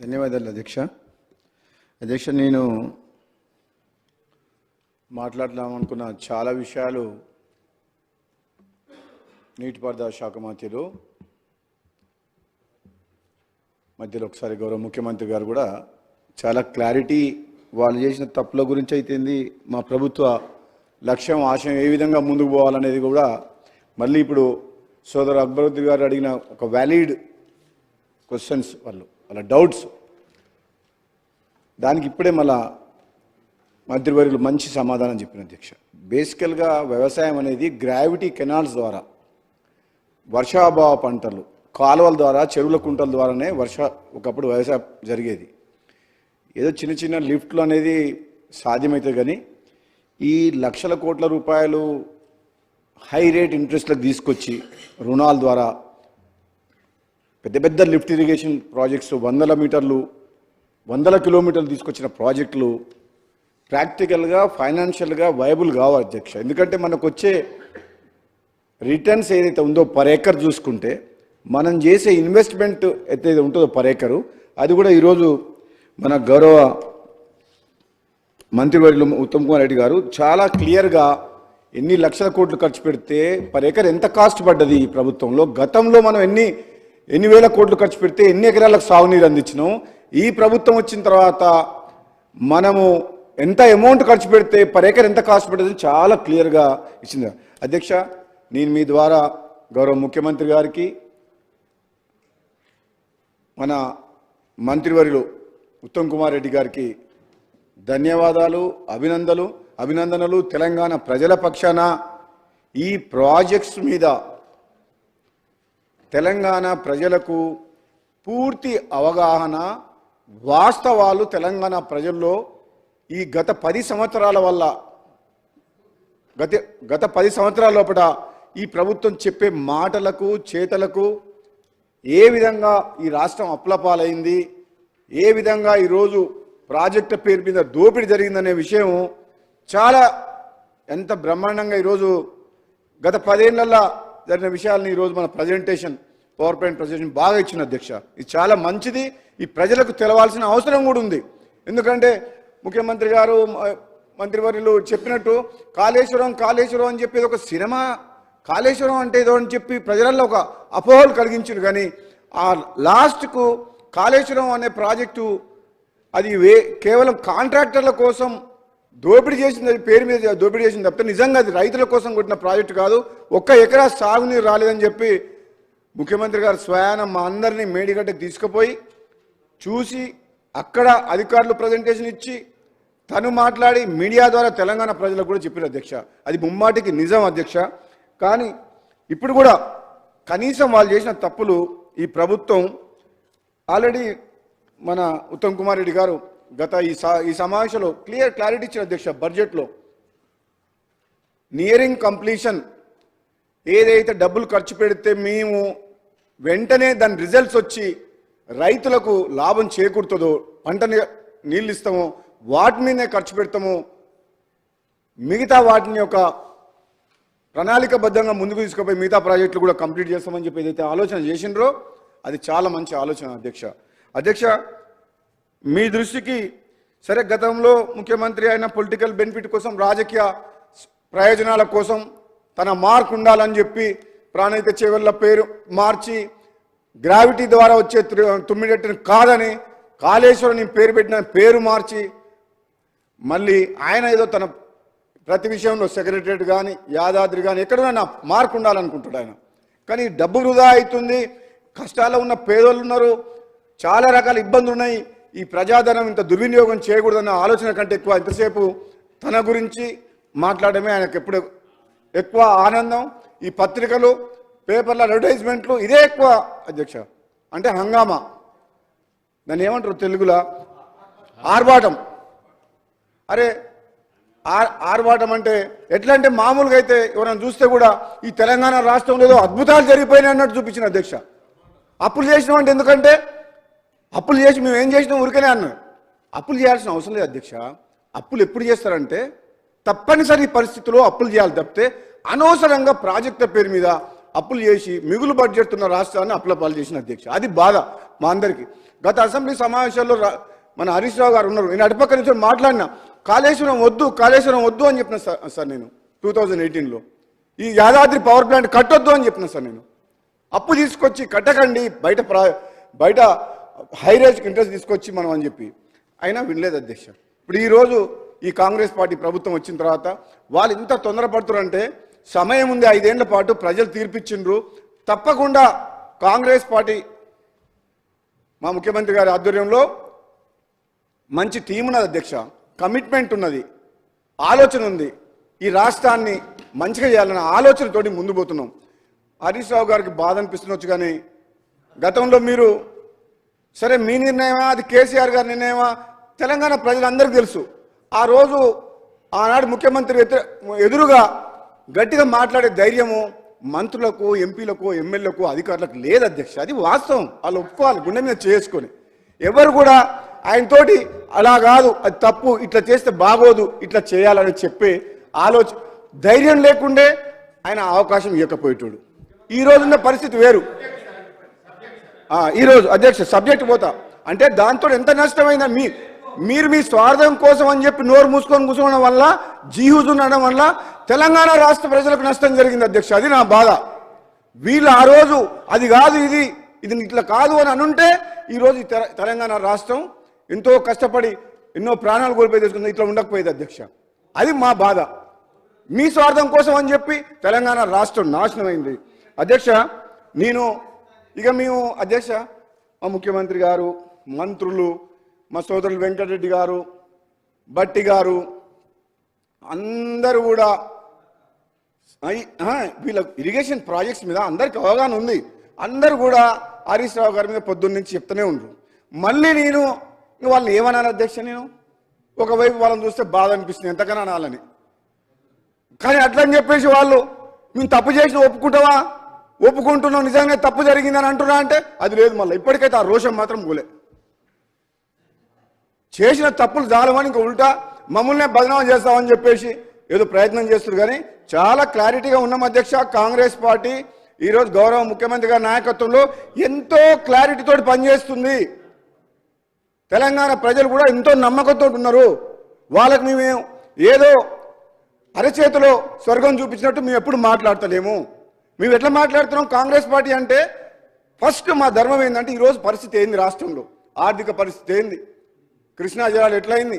ధన్యవాదాలు అధ్యక్ష. అధ్యక్ష, నేను మాట్లాడదామనుకున్న చాలా విషయాలు నీటిపారుదల శాఖ మంత్రులు మధ్యలో ఒకసారి గౌరవ ముఖ్యమంత్రి గారు కూడా చాలా క్లారిటీ వాళ్ళు చేసిన తప్పుల గురించి అయితేంది, మా ప్రభుత్వ లక్ష్యం ఆశయం ఏ విధంగా ముందుకు పోవాలనేది కూడా మళ్ళీ ఇప్పుడు సోదరు అక్బరుద్దీన్ గారు అడిగిన ఒక వ్యాలిడ్ క్వశ్చన్స్, వాళ్ళ డౌట్స్, దానికి ఇప్పుడే మళ్ళా మంత్రివర్యులు మంచి సమాధానం చెప్పిన అధ్యక్ష. బేసికల్గా వ్యవసాయం అనేది గ్రావిటీ కెనాల్స్ ద్వారా, వర్షాభావ పంటలు, కాలువల ద్వారా, చెరువుల కుంటల ద్వారానే ఒకప్పుడు వ్యవసాయం జరిగేది. ఏదో చిన్న చిన్న లిఫ్ట్లు అనేది సాధ్యమవుతుంది, కానీ ఈ లక్షల కోట్ల రూపాయలు హై రేట్ ఇంట్రెస్ట్లకు తీసుకొచ్చి రుణాల ద్వారా పెద్ద పెద్ద లిఫ్ట్ ఇరిగేషన్ ప్రాజెక్ట్స్, వందల కిలోమీటర్లు తీసుకొచ్చిన ప్రాజెక్టులు ప్రాక్టికల్గా ఫైనాన్షియల్గా వైబుల్ కావు అధ్యక్ష. ఎందుకంటే మనకు వచ్చే రిటర్న్స్ ఏదైతే ఉందో పర్ ఏకర్ చూసుకుంటే, మనం చేసే ఇన్వెస్ట్మెంట్ ఏదైతే ఉంటుందో పర్ ఏకరు, అది కూడా ఈరోజు మన గౌరవ మంత్రివర్యులు ఉత్తమ్ కుమార్ రెడ్డి గారు చాలా క్లియర్గా ఎన్ని లక్షల కోట్లు ఖర్చు పెడితే పర్ ఏకర్ ఎంత కాస్ట్ పడ్డది ఈ ప్రభుత్వంలో, గతంలో మనం ఎన్ని వేల కోట్లు ఖర్చు పెడితే ఎన్ని ఎకరాలకు సాగునీరు అందించినాం, ఈ ప్రభుత్వం వచ్చిన తర్వాత మనము ఎంత అమౌంట్ ఖర్చు పెడితే పర్ ఏకర్ ఎంత కాస్ట్ పడ్డది చాలా క్లియర్గా ఇచ్చింది అధ్యక్ష. నేను మీ ద్వారా గౌరవ ముఖ్యమంత్రి గారికి, మన మంత్రివర్యులు ఉత్తమ్ కుమార్ రెడ్డి గారికి ధన్యవాదాలు, అభినందనలు. తెలంగాణ ప్రజల పక్షాన ఈ ప్రాజెక్ట్స్ మీద తెలంగాణ ప్రజలకు పూర్తి అవగాహన, వాస్తవాలు తెలంగాణ ప్రజల్లో ఈ గత 10 సంవత్సరాల వల్ల గత 10 సంవత్సరాల లోపల ఈ ప్రభుత్వం చెప్పే మాటలకు, చేతలకు ఏ విధంగా ఈ రాష్ట్రం అప్లపాలైంది, ఏ విధంగా ఈరోజు ప్రాజెక్టు పేరు మీద దోపిడీ జరిగిందనే విషయం చాలా ఎంత బ్రహ్మాండంగా ఈరోజు గత 10 ఏళ్లలో జరిగిన విషయాలని ఈరోజు మన ప్రజెంటేషన్, పవర్ పాయింట్ ప్రజెంటేషన్ బాగా ఇచ్చిన అధ్యక్ష. ఇది చాలా మంచిది, ఈ ప్రజలకు తెలవాల్సిన అవసరం కూడా ఉంది. ఎందుకంటే ముఖ్యమంత్రి గారు, మంత్రివర్యులు చెప్పినట్టు కాళేశ్వరం అని చెప్పేది ఒక సినిమా, కాళేశ్వరం అంటే ఏదో అని చెప్పి ప్రజలలో ఒక అపోహలు కలిగించారు. కానీ ఆ లాస్ట్కు కాళేశ్వరం అనే ప్రాజెక్టు అది కేవలం కాంట్రాక్టర్ల కోసం దోపిడీ చేసింది, అది పేరు మీద దోపిడీ చేసింది తప్పితే నిజంగా అది రైతుల కోసం కొట్టిన ప్రాజెక్టు కాదు. 1 ఎకరా సాగునీరు రాలేదని చెప్పి ముఖ్యమంత్రి గారు స్వయాన మా అందరినీ మేడిగడ్డకు తీసుకుపోయి చూసి, అక్కడ అధికారులు ప్రజెంటేషన్ ఇచ్చి, తను మాట్లాడి మీడియా ద్వారా తెలంగాణ ప్రజలకు కూడా చెప్పారు అధ్యక్ష. అది ముమ్మాటికి నిజం అధ్యక్ష. కానీ ఇప్పుడు కూడా కనీసం వాళ్ళు చేసిన తప్పులు ఈ ప్రభుత్వం ఆల్రెడీ మన ఉత్తమ్ కుమార్ రెడ్డి గారు గత ఈ సమావేశంలో క్లారిటీ ఇచ్చిన అధ్యక్ష. బడ్జెట్లో నియరింగ్ కంప్లీషన్ ఏదైతే డబ్బులు ఖర్చు పెడితే మేము వెంటనే దాని రిజల్ట్స్ వచ్చి రైతులకు లాభం చేకూరుతుందో, పంట నీళ్ళు ఇస్తామో వాటి మీదనే ఖర్చు పెడతాము, మిగతా వాటిని ఒక ప్రణాళికబద్ధంగా ముందుకు తీసుకుపోయి మిగతా ప్రాజెక్టులు కూడా కంప్లీట్ చేస్తామని చెప్పి ఏదైతే ఆలోచన చేసిండ్రో అది చాలా మంచి ఆలోచన అధ్యక్ష. మీ దృష్టికి సరే, గతంలో ముఖ్యమంత్రి అయిన పొలిటికల్ బెనిఫిట్ కోసం, రాజకీయ ప్రయోజనాల కోసం తన మార్క్ ఉండాలని చెప్పి ప్రాణహిత చేవెళ్ళ పేరు మార్చి, గ్రావిటీ ద్వారా వచ్చే తుమ్మిడెట్టును కాదని కాళేశ్వరం పేరు పెట్టిన పేరు మార్చి, మళ్ళీ ఆయన ఏదో తన ప్రతి విషయంలో సెక్రటరేట్ కానీ, యాదాద్రి కానీ ఎక్కడైనా మార్క్ ఉండాలనుకుంటాడు ఆయన. కానీ డబ్బు వృధా అవుతుంది, కష్టాల్లో ఉన్న పేదోళ్ళు ఉన్నారు, చాలా రకాల ఇబ్బందులు ఉన్నాయి, ఈ ప్రజాధనం ఇంత దుర్వినియోగం చేయకూడదన్న ఆలోచన కంటే ఎక్కువ ఇంతసేపు తన గురించి మాట్లాడమే ఆయనకు ఎప్పుడు ఎక్కువ ఆనందం. ఈ పత్రికలు, పేపర్ల అడ్వర్టైజ్మెంట్లు ఇదే ఎక్కువ అధ్యక్ష. అంటే హంగామా, దాన్ని ఏమంటారు తెలుగులో, ఆర్భాటం. అరే ఆర్భాటం అంటే ఎట్లా అంటే, మామూలుగా అయితే ఎవరైనా చూస్తే కూడా ఈ తెలంగాణ రాష్ట్రంలో ఏదో అద్భుతాలు జరిగిపోయినాయి అన్నట్టు చూపించిన అధ్యక్ష. అప్పులు చేసినాం అంటే, ఎందుకంటే అప్పులు చేసి మేము ఏం చేసినాం ఊరికనే అన్నాం. అప్పులు చేయాల్సిన అవసరం లేదు అధ్యక్ష. అప్పులు ఎప్పుడు చేస్తారంటే తప్పనిసరి పరిస్థితుల్లో అప్పులు చేయాలి తప్పితే అనవసరంగా ప్రాజెక్టుల పేరు మీద అప్పులు చేసి మిగులు బడ్జెట్ ఉన్న రాష్ట్రాన్ని అప్పుల పాలు చేసిన అధ్యక్ష. అది బాధ. మా అందరికీ. గత అసెంబ్లీ సమావేశాల్లో మన హరీష్ రావు గారు ఉన్నారు, నేను అటుపక్క నుంచి మాట్లాడినా కాళేశ్వరం వద్దు అని చెప్పిన సార్ నేను 2018లో. ఈ యాదాద్రి పవర్ ప్లాంట్ కట్టొద్దు అని చెప్పిన సార్ నేను. అప్పు తీసుకొచ్చి కట్టకండి, బయట హైరేజ్కి ఇంట్రెస్ట్ తీసుకొచ్చి మనం అని చెప్పి అయినా వినలేదు అధ్యక్ష. ఇప్పుడు ఈరోజు ఈ కాంగ్రెస్ పార్టీ ప్రభుత్వం వచ్చిన తర్వాత వాళ్ళు ఇంత తొందరపడుతున్నారంటే సమయం ఉంది, 5 ఏళ్ల పాటు ప్రజలు తీర్పిచ్చిండ్రు. తప్పకుండా కాంగ్రెస్ పార్టీ మా ముఖ్యమంత్రి గారి ఆధ్వర్యంలో మంచి టీం ఉన్నది అధ్యక్ష, కమిట్మెంట్ ఉన్నది, ఆలోచన ఉంది. ఈ రాష్ట్రాన్ని మంచిగా చేయాలన్న ఆలోచనతోటి ముందు పోతున్నాం. హరీష్ రావు గారికి బాధ అనిపిస్తుండొచ్చు, కానీ గతంలో మీరు సరే మీ నిర్ణయమా అది కేసీఆర్ గారి నిర్ణయమా తెలంగాణ ప్రజలందరికీ తెలుసు. ఆ రోజు ఆనాడు ముఖ్యమంత్రి ఎదురుగా గట్టిగా మాట్లాడే ధైర్యము మంత్రులకు, ఎంపీలకు, ఎమ్మెల్యేలకు, అధికారులకు లేదు అధ్యక్ష. అది వాస్తవం, వాళ్ళు ఒప్పుకోవాలి గుండె మీద చేసుకొని. ఎవరు కూడా ఆయనతోటి అలా కాదు, అది తప్పు, ఇట్లా చేస్తే బాగోదు, ఇట్లా చేయాలని చెప్పే ఆలోచన ధైర్యం లేకుండే ఆయన అవకాశం ఇవ్వకపోయేటోడు. ఈ రోజున్న పరిస్థితి వేరు. ఈరోజు అధ్యక్ష సబ్జెక్ట్ పోతా అంటే దాంతో ఎంత నష్టమైందా, మీరు మీ స్వార్థం కోసం అని చెప్పి నోరు మూసుకొని కూర్చోవడం వల్ల, జీహూజ్ ఉండడం వల్ల తెలంగాణ రాష్ట్ర ప్రజలకు నష్టం జరిగింది అధ్యక్ష. అది నా బాధ. వీళ్ళు ఆ రోజు అది కాదు, ఇది ఇట్లా కాదు అని అనుంటే ఈరోజు తెలంగాణ రాష్ట్రం ఎంతో కష్టపడి ఎన్నో ప్రాణాలు కోల్పోయి తెచ్చుకుంది, ఇట్లా ఉండకపోయేది అధ్యక్ష. అది మా బాధ. మీ స్వార్థం కోసం అని చెప్పి తెలంగాణ రాష్ట్రం నాశనం అయింది అధ్యక్ష. మేము అధ్యక్ష మా ముఖ్యమంత్రి గారు, మంత్రులు, మా సోదరులు వెంకటరెడ్డి గారు, భట్టి గారు అందరూ కూడా వీళ్ళ ఇరిగేషన్ ప్రాజెక్ట్స్ మీద అందరికి అవగాహన ఉంది. అందరూ కూడా హరీష్ రావు గారి మీద పొద్దున్న నుంచి చెప్తూనే ఉండరు. మళ్ళీ నేను వాళ్ళని ఏమన్నాను అధ్యక్ష, నేను ఒకవైపు వాళ్ళని చూస్తే బాధ అనిపిస్తుంది, ఎంతకన్నా అనాలని. కానీ అట్లని చెప్పేసి వాళ్ళు మేము తప్పు చేసిన ఒప్పుకుంటున్నాం, నిజంగా తప్పు జరిగిందని అంటున్నా అంటే అది లేదు. మళ్ళీ ఇప్పటికైతే ఆ రోషం మాత్రం పోలే. చేసిన తప్పులు చాలమని ఇంకా ఉల్టా మమ్మల్నే బదనామం చేస్తామని చెప్పేసి ఏదో ప్రయత్నం చేస్తారు. కానీ చాలా క్లారిటీగా ఉన్నాం అధ్యక్ష. కాంగ్రెస్ పార్టీ ఈరోజు గౌరవ ముఖ్యమంత్రి గారి నాయకత్వంలో ఎంతో క్లారిటీతో పనిచేస్తుంది. తెలంగాణ ప్రజలు కూడా ఎంతో నమ్మకంతో ఉన్నారు. వాళ్ళకి మేము ఏదో అరచేతిలో స్వర్గం చూపించినట్టు మేము ఎప్పుడు మాట్లాడతలేము. మేము ఎట్లా మాట్లాడుతున్నాం, కాంగ్రెస్ పార్టీ అంటే ఫస్ట్ మా ధర్మం ఏంటంటే ఈరోజు పరిస్థితి ఏంది, రాష్ట్రంలో ఆర్థిక పరిస్థితి ఏంది, కృష్ణా జలాలు ఎట్లయింది,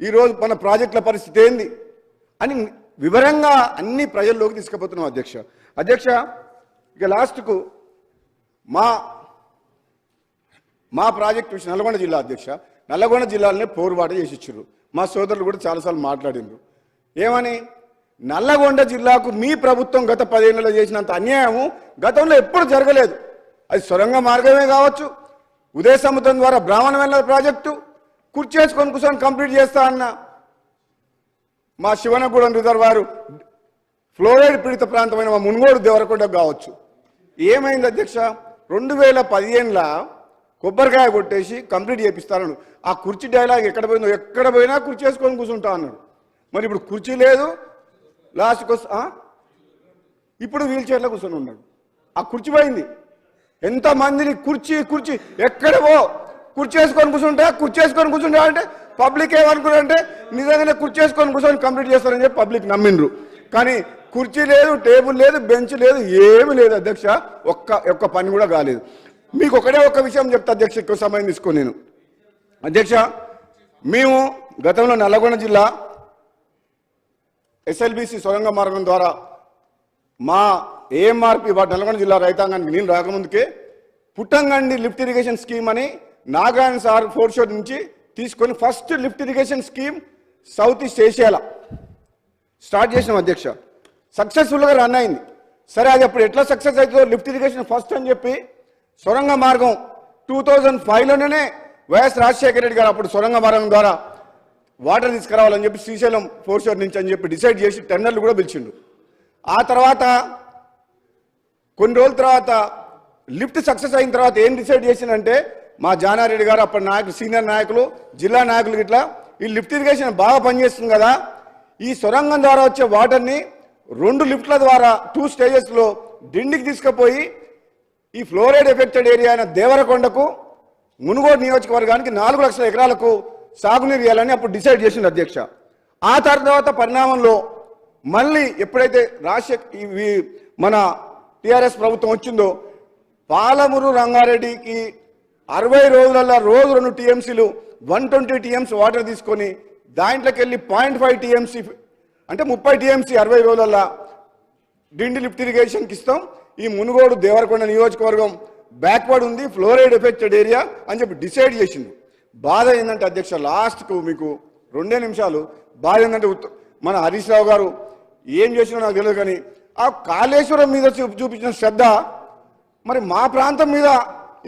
ఈరోజు మన ప్రాజెక్టుల పరిస్థితి ఏంది అని వివరంగా అన్ని ప్రజల్లోకి తీసుకుపోతున్నాం అధ్యక్ష. ఇక లాస్ట్కు మా ప్రాజెక్టు విషయం నల్గొండ జిల్లా అధ్యక్ష. నల్గొండ జిల్లాలోనే పోరుబాటు చేసి ఇచ్చారు. మా సోదరులు కూడా చాలాసార్లు మాట్లాడిండ్రు. ఏమని, నల్లగొండ జిల్లాకు మీ ప్రభుత్వం గత 10 ఏళ్లలో చేసినంత అన్యాయము గతంలో ఎప్పుడు జరగలేదు. అది సొరంగ మార్గమే కావచ్చు, ఉదయ సముద్రం ద్వారా బ్రాహ్మణ వెల్ల ప్రాజెక్టు కుర్చేసుకొని కూర్చొని కంప్లీట్ చేస్తా అన్న మా శివనగూడెం రిజర్వాయర్ ఫ్లోరైడ్ పీడిత ప్రాంతమైన మా మున్గోడు దేవరకొండ కావచ్చు. ఏమైంది అధ్యక్ష, 2015లో కొబ్బరికాయ కొట్టేసి కంప్లీట్ చేపిస్తాను. ఆ కుర్చీ డైలాగ్ ఎక్కడ పోయినా కుర్చీ వేసుకొని కూర్చుంటా అన్నాడు. మరి ఇప్పుడు కుర్చీ లేదు, లాస్ట్కి ఇప్పుడు వీల్ చైర్లో కూర్చొని ఉన్నాడు. ఆ కుర్చీ పోయింది. ఎంతమందిని కుర్చీ ఎక్కడవో కుర్చీ వేసుకొని కూర్చుంటా అంటే పబ్లిక్ ఏమనుకున్నారంటే నిజంగానే కుర్చీ వేసుకొని కూర్చొని కంప్లీట్ చేస్తారని చెప్పి పబ్లిక్ నమ్మిండ్రు. కానీ కుర్చీ లేదు, టేబుల్ లేదు, బెంచ్ లేదు, ఏమి లేదు అధ్యక్ష. ఒక్క పని కూడా కాలేదు. మీకు ఒక్క విషయం చెప్తా అధ్యక్ష, ఎక్కువ సమయం తీసుకో నేను అధ్యక్ష. మేము గతంలో నల్లగొండ జిల్లా SLBC సొరంగ మార్గం ద్వారా మా AMRP నల్గొండ జిల్లా రైతాంగానికి నేను రాకముందుకే పుట్టంగండి లిఫ్ట్ ఇరిగేషన్ స్కీమ్ అని నాగార్జున సార్ ఫోర్త్ షోర్ నుంచి తీసుకొని first lift irrigation scheme south east ఏషియాలో స్టార్ట్ చేసినాం అధ్యక్ష. సక్సెస్ఫుల్గా రన్ అయింది. సరే అది అప్పుడు ఎట్లా సక్సెస్ అవుతుందో లిఫ్ట్ ఇరిగేషన్ ఫస్ట్ అని చెప్పి సొరంగ మార్గం 2005లోనే వైఎస్ రాజశేఖర రెడ్డి గారు అప్పుడు సొరంగ మార్గం ద్వారా వాటర్ తీసుకురావాలని చెప్పి శ్రీశైలం ఫోర్త్ షోర్ నుంచి అని చెప్పి డిసైడ్ చేసి టెండర్లు కూడా పిలిచిండు. ఆ తర్వాత కొన్ని రోజుల తర్వాత లిఫ్ట్ సక్సెస్ అయిన తర్వాత ఏం డిసైడ్ చేసిందంటే మా జానారెడ్డి గారు అప్పటి నాయకులు, సీనియర్ నాయకులు, జిల్లా నాయకులు ఇట్లా ఈ లిఫ్ట్ ఇరిగేషన్ బాగా పనిచేస్తుంది కదా, ఈ సొరంగం ద్వారా వచ్చే వాటర్ని 2 లిఫ్ట్ల ద్వారా 2 స్టేజెస్లో డిండికి తీసుకుపోయి ఈ ఫ్లోరైడ్ ఎఫెక్టెడ్ ఏరియా అయిన దేవరకొండకు మునుగోడు నియోజకవర్గానికి 4 లక్షల ఎకరాలకు సాగునీరు ఇవ్వాలని అప్పుడు డిసైడ్ చేసింది అధ్యక్ష. ఆ తర్వాత పరిణామంలో మళ్ళీ ఎప్పుడైతే మన టిఆర్ఎస్ ప్రభుత్వం వచ్చిందో పాలమూరు రంగారెడ్డికి 60 రోజులలో రోజు 2 టీఎంసీలు 120 టీఎంసీ వాటర్ తీసుకొని దాంట్లోకి వెళ్ళి 0.5 టీఎంసీ అంటే 30 టీఎంసీ 60 రోజులలో డిండి లిఫ్ట్ ఇరిగేషన్కి ఇస్తాం. ఈ మునుగోడు దేవరకొండ నియోజకవర్గం బ్యాక్వర్డ్ ఉంది, ఫ్లోరైడ్ ఎఫెక్టెడ్ ఏరియా అని చెప్పి డిసైడ్ చేసిండు. బాధ ఏంటంటే అధ్యక్ష, లాస్ట్కు మీకు 2 నిమిషాలు బాధ ఏంటంటే మన హరీష్ రావు గారు ఏం చేసినా నాకు తెలియదు, కానీ ఆ కాళేశ్వరం మీద చూపించిన శ్రద్ధ మరి మా ప్రాంతం మీద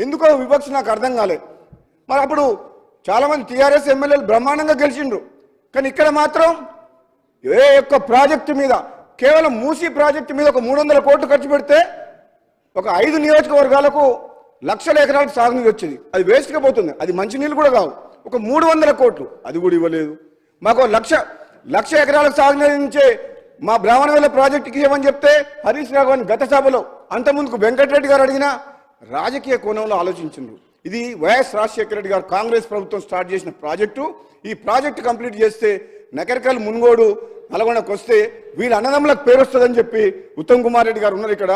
ఎందుకో వివక్ష నాకు అర్థం కాలేదు. మరి అప్పుడు చాలామంది టీఆర్ఎస్ ఎమ్మెల్యేలు బ్రహ్మాండంగా గెలిచిండ్రు, కానీ ఇక్కడ మాత్రం ఏ ఒక్క ప్రాజెక్టు మీద కేవలం మూసీ ప్రాజెక్టు మీద ఒక 300 కోట్లు ఖర్చు పెడితే ఒక 5 నియోజకవర్గాలకు లక్షల ఎకరాలకు సాగునీరు వచ్చేది. అది వేస్ట్గా పోతుంది, అది మంచినీళ్ళు కూడా కావు. ఒక 300 కోట్లు అది కూడా ఇవ్వలేదు. మాకు లక్ష ఎకరాలకు సాగునీరు నుంచే మా బ్రాహ్మణవేల ప్రాజెక్టుకి ఇవ్వమని చెప్తే హరీష్ రావు గారిని గత సభలో అంతకుముందుకు వెంకటరెడ్డి గారు అడిగినా రాజకీయ కోణంలో ఆలోచించిండ్రు. ఇది వైఎస్ రాజశేఖర రెడ్డి గారు కాంగ్రెస్ ప్రభుత్వం స్టార్ట్ చేసిన ప్రాజెక్టు. ఈ ప్రాజెక్టు కంప్లీట్ చేస్తే నకరికల్ మునుగోడు నల్గొండకు వస్తే వీళ్ళ అన్నదమ్ములకు పేరు వస్తుందని చెప్పి ఉత్తమ్ కుమార్ రెడ్డి గారు ఉన్నారు ఇక్కడ.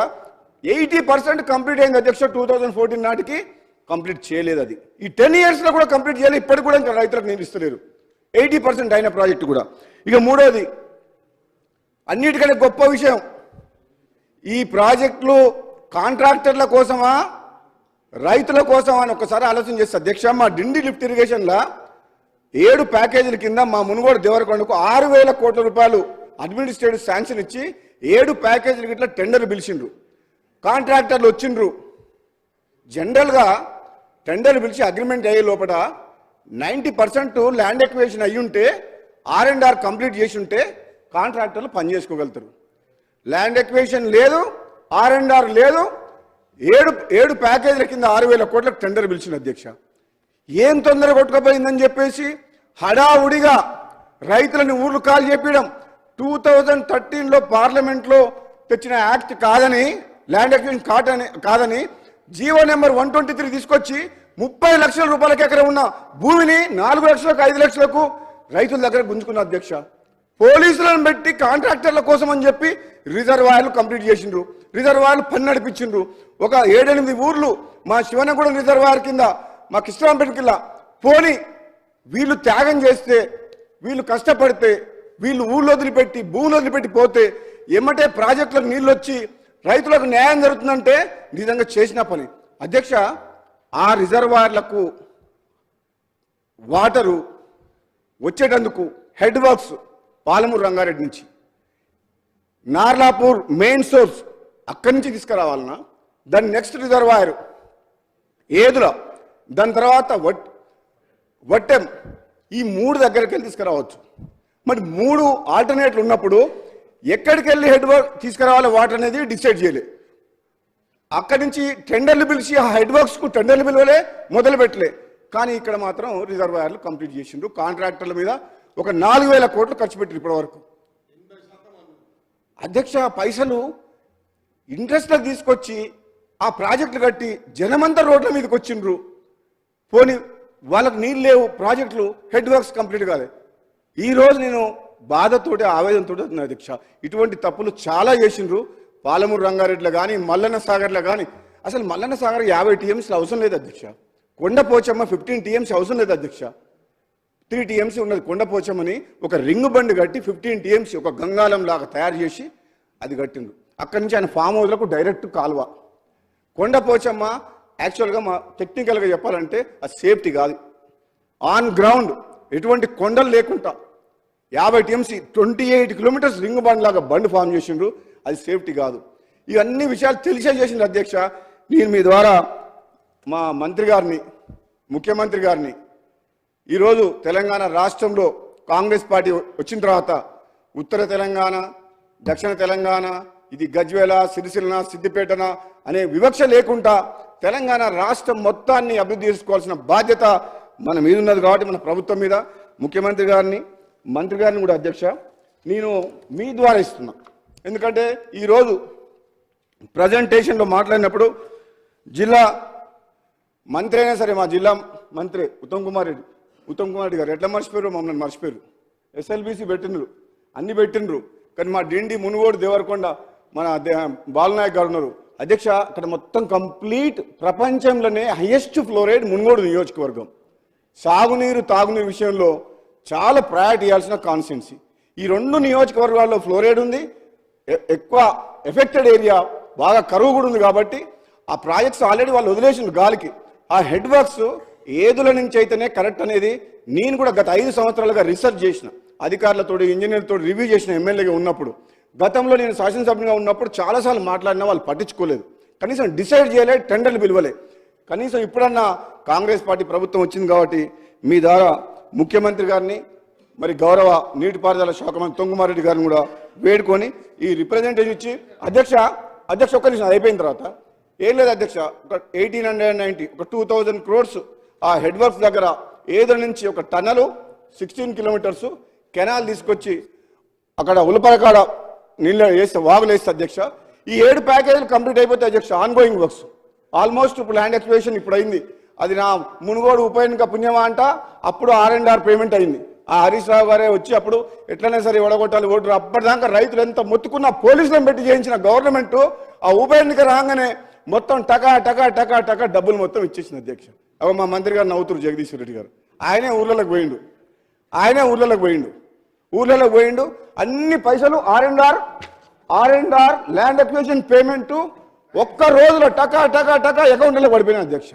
80% కంప్లీట్ అయింది అధ్యక్ష. 2014 నాటికి కంప్లీట్ చేయలేదు. అది ఈ 10 ఇయర్స్లో కూడా కంప్లీట్ చేయలేదు. ఇప్పటికి కూడా ఇంకా రైతులకు నేను ఇస్తలేరు. 80% అయిన ప్రాజెక్టు కూడా. ఇక మూడోది, అన్నిటికంటే గొప్ప విషయం, ఈ ప్రాజెక్టులు కాంట్రాక్టర్ల కోసమా రైతుల కోసమా అని ఒకసారి ఆలోచన చేస్తే అధ్యక్ష, మా డిండి లిఫ్ట్ ఇరిగేషన్లో 7 ప్యాకేజీల కింద మా మునుగోడు దేవరకొండకు 6,000 కోట్ల రూపాయలు అడ్మినిస్ట్రేటివ్ శాంక్షన్ ఇచ్చి 7 ప్యాకేజీలకి ఇట్లా టెండర్ పిలిచిండ్రు. కాంట్రాక్టర్లు వచ్చిండ్రు. జనరల్గా టెండర్ పిలిచి అగ్రిమెంట్ అయ్యే లోపల 90% ల్యాండ్ ఎక్విజిషన్ అయ్యి ఉంటే R&R కంప్లీట్ చేసి ఉంటే కాంట్రాక్టర్లు పని చేసుకోగలుగుతారు. ల్యాండ్ ఎక్విజిషన్ లేదు, R&R లేదు. 7 ప్యాకేజీల కింద 6,000 కోట్లకు టెండర్ పిలిచిన అధ్యక్ష. ఏం తొందర కొట్టుకపోయిందని చెప్పేసి హడావుడిగా రైతులని ఊర్లు కాల్ చెప్పడం. 2013లో పార్లమెంట్లో తెచ్చిన యాక్ట్ కాదని, ల్యాండ్ ఎక్విజిషన్ కాదని జీవో నెంబర్ 123 తీసుకొచ్చి 30 లక్షల రూపాయలకి ఎకరం ఉన్న భూమిని 4 లక్షలకు 5 లక్షలకు రైతుల దగ్గర గుంజుకున్న అధ్యక్ష. పోలీసులను పెట్టి కాంట్రాక్టర్ల కోసం అని చెప్పి రిజర్వాయర్లు కంప్లీట్ చేసిండ్రు. రిజర్వాయర్లు పని నడిపించిండ్రు. ఒక 7-8 ఊర్లు మా శివనగూడెం రిజర్వాయర్ కింద, మా కృష్ణరాంపేట కింద పోని వీళ్ళు త్యాగం చేస్తే, వీళ్ళు కష్టపడితే, వీళ్ళు ఊళ్ళో వదిలిపెట్టి భూములు వదిలిపెట్టి పోతే ఎమ్మటే ప్రాజెక్టులకు నీళ్ళు వచ్చి రైతులకు న్యాయం జరుగుతుందంటే నిజంగా చేసిన పని అధ్యక్ష. ఆ రిజర్వాయర్లకు వాటరు వచ్చేటందుకు హెడ్ వర్క్స్ పాలమూరు రంగారెడ్డి నుంచి, నార్లాపూర్ మెయిన్ సోర్స్ అక్కడి నుంచి తీసుకురావాలన్నా, దాని నెక్స్ట్ రిజర్వాయర్ ఏదుల, దాని తర్వాత వట్టెం, ఈ 3 దగ్గరికి వెళ్ళి తీసుకురావచ్చు. మరి 3 ఆల్టర్నేట్లు ఉన్నప్పుడు ఎక్కడికి వెళ్ళి హెడ్ వర్క్ తీసుకురావాలి వాటర్ అనేది డిసైడ్ చేయలేదు. అక్కడి నుంచి టెండర్లు పిలిచి ఆ హెడ్ వర్క్స్కు టెండర్లు పిలవలే, మొదలు పెట్టలే. కానీ ఇక్కడ మాత్రం రిజర్వాయర్లు కంప్లీట్ చేసిండ్రు. కాంట్రాక్టర్ల మీద ఒక 4,000 కోట్లు ఖర్చు పెట్టారు ఇప్పటి వరకు అధ్యక్ష. పైసలు ఇంట్రెస్ట్లో తీసుకొచ్చి ఆ ప్రాజెక్టులు కట్టి జనమంతా రోడ్ల మీదకి వచ్చిండ్రు. పోనీ వాళ్ళకు నీళ్ళు లేవు, ప్రాజెక్టులు హెడ్ వర్క్స్ కంప్లీట్ కాలేదు. ఈరోజు నేను బాధతోటి ఆవేదనతో అధ్యక్ష, ఇటువంటి తప్పులు చాలా చేసిండ్రు. పాలమూరు రంగారెడ్డిలో కానీ మల్లన్న సాగర్లో కానీ, అసలు మల్లన్న సాగర్ 50 టీఎంసీలు అవసరం లేదు అధ్యక్ష. కొండపోచమ్మ 15 టీఎంసీ అవసరం లేదు అధ్యక్ష. 3 టీఎంసీ ఉన్నది కొండపోచమ్మని. ఒక రింగ్ బండ్ కట్టి 15 టీఎంసీ ఒక గంగాలం లాగా తయారు చేసి అది కట్టిండ్రు. అక్కడి నుంచి ఆయన ఫామ్ హౌస్లకు డైరెక్ట్ కాలువ. కొండపోచమ్మ యాక్చువల్గా మా టెక్నికల్గా చెప్పాలంటే అది సేఫ్టీ కాదు. ఆన్ గ్రౌండ్ ఎటువంటి కొండలు లేకుండా 50 టీఎంసీ 28 కిలోమీటర్స్ రింగ్ బండ్ లాగా బండ్ ఫామ్ చేసిండ్రు. అది సేఫ్టీ కాదు. ఇవన్నీ విషయాలు తెలిసే చేసిండ్రు అధ్యక్ష. నేను మీ ద్వారా మా మంత్రి గారిని, ముఖ్యమంత్రి గారిని, ఈరోజు తెలంగాణ రాష్ట్రంలో కాంగ్రెస్ పార్టీ వచ్చిన తర్వాత ఉత్తర తెలంగాణ, దక్షిణ తెలంగాణ, ఇది గజ్వేల, సిరిసిల్ల, సిద్దిపేటన అనే వివక్ష లేకుండా తెలంగాణ రాష్ట్రం మొత్తాన్ని అభివృద్ధి చేసుకోవాల్సిన బాధ్యత మన మీద ఉన్నది. కాబట్టి మన ప్రభుత్వం మీద ముఖ్యమంత్రి గారిని, మంత్రి గారిని కూడా అధ్యక్ష నేను మీ ద్వారా ఇస్తున్నా. ఎందుకంటే ఈరోజు ప్రజెంటేషన్లో మాట్లాడినప్పుడు జిల్లా మంత్రి అయినా సరే, మా జిల్లా మంత్రి ఉత్తమ్ కుమార్ రెడ్డి గారు ఎట్లా మర్చిపోయారు, మమ్మల్ని మర్చిపోయారు. SLBC పెట్టిండ్రు, అన్ని పెట్టిండ్రు, కానీ మా డిండి మునుగోడు దేవరకొండ మన బాలనాయక్ గారు ఉన్నారు అధ్యక్ష. అక్కడ మొత్తం కంప్లీట్ ప్రపంచంలోనే హైయెస్ట్ ఫ్లోరైడ్ మునుగోడు నియోజకవర్గం. సాగునీరు తాగునీరు విషయంలో చాలా ప్రయారిటీ ఇవ్వాల్సిన కాన్స్టిట్యున్సీ. ఈ 2 నియోజకవర్గాల్లో ఫ్లోరైడ్ ఉంది, ఎక్కువ ఎఫెక్టెడ్ ఏరియా, బాగా కరువు కూడా ఉంది. కాబట్టి ఆ ప్రాజెక్ట్స్ ఆల్రెడీ వాళ్ళు వదిలేసిన గాలికి. ఆ హెడ్ వర్క్స్ ఏదుల నుంచి అయితేనే కరెక్ట్ అనేది నేను కూడా గత 5 సంవత్సరాలుగా రీసెర్చ్ చేసిన, అధికారులతో ఇంజనీర్లతో రివ్యూ చేసిన ఎమ్మెల్యేగా ఉన్నప్పుడు. గతంలో నేను శాసనసభ్యునిగా ఉన్నప్పుడు చాలాసార్లు మాట్లాడినా వాళ్ళు పట్టించుకోలేదు, కనీసం డిసైడ్ చేయలేదు, టెండర్లు పిలవలే. కనీసం ఇప్పుడన్నా కాంగ్రెస్ పార్టీ ప్రభుత్వం వచ్చింది కాబట్టి మీ ద్వారా ముఖ్యమంత్రి గారిని, మరి గౌరవ నీటిపారుదల శాఖ మంత్రి ఉత్తమ్ కుమార్ రెడ్డి గారిని కూడా వేడుకొని ఈ రిప్రజెంటేషన్ ఇచ్చి అధ్యక్ష ఒక్క నిమిషం అయిపోయిన తర్వాత ఏం లేదు అధ్యక్ష, ఒక 1890 ఒక 2000 crores ఆ హెడ్ వర్క్స్ దగ్గర ఏదో నుంచి ఒక టన్నలు 16 kilometers కెనాల్ తీసుకొచ్చి అక్కడ ఉలపరకాడ నీళ్ళు వేస్తే, వాగులు వేస్తే అధ్యక్ష ఈ 7 ప్యాకేజీలు కంప్లీట్ అయిపోతాయి అధ్యక్ష. ఆన్గోయింగ్ వర్క్స్ ఆల్మోస్ట్ ఇప్పుడు ల్యాండ్ ఎక్స్ప్లోరేషన్ ఇప్పుడు అయింది. అది నా మునుగోడు ఉప ఎన్నిక పుణ్యమా అంట, అప్పుడు R&R పేమెంట్ అయింది. ఆ హరీష్ రావు గారే వచ్చి అప్పుడు ఎట్లనే సరే ఓడగొట్టాలి ఓటు, అప్పటిదాకా రైతులు ఎంత మొత్తుకున్న పోలీసులను పెట్టి చేయించిన గవర్నమెంట్ ఆ ఉప ఎన్నిక రాగానే మొత్తం టకా టకా టకా టకా డబ్బులు మొత్తం ఇచ్చేసింది అధ్యక్ష. మా మంత్రి గారు నవ్వుతురు జగదీశ్వర్ రెడ్డి గారు, ఆయనే ఊర్లలోకి పోయిండు, అన్ని పైసలు R&R ల్యాండ్ అక్విజిషన్ పేమెంట్ ఒక్క రోజులో టకా టకా టకా అకౌంట్లో పడిపోయినా అధ్యక్ష.